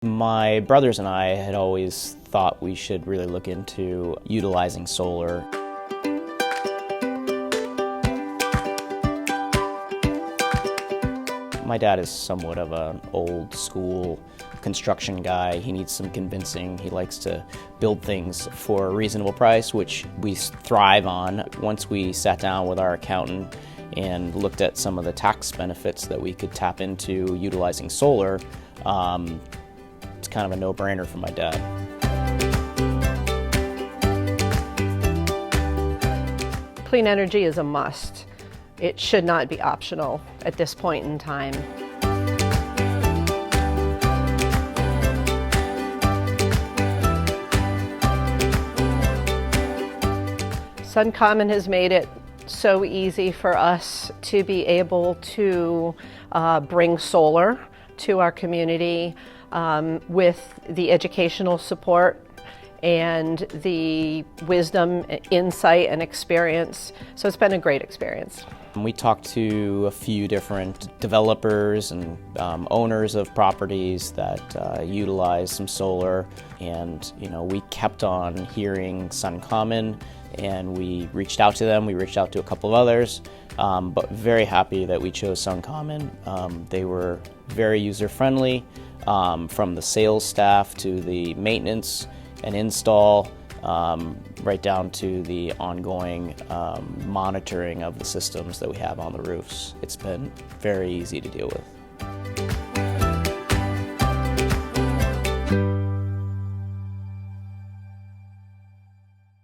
My brothers and I had always thought we should really look into utilizing solar. My dad is somewhat of an old school construction guy. He needs some convincing. He likes to build things for a reasonable price, which we thrive on. Once we sat down with our accountant and looked at some of the tax benefits that we could tap into utilizing solar, it's kind of a no-brainer for my dad. Clean energy is a must. It should not be optional at this point in time. SunCommon has made it so easy for us to be able to bring solar to our community with the educational support and the wisdom, insight, and experience. So it's been a great experience. We talked to a few different developers and owners of properties that utilize some solar, and we kept on hearing SunCommon, and we reached out to them. We reached out to a couple of others, but very happy that we chose SunCommon. They were very user-friendly, from the sales staff to the maintenance and install, right down to the ongoing monitoring of the systems that we have on the roofs. It's been very easy to deal with.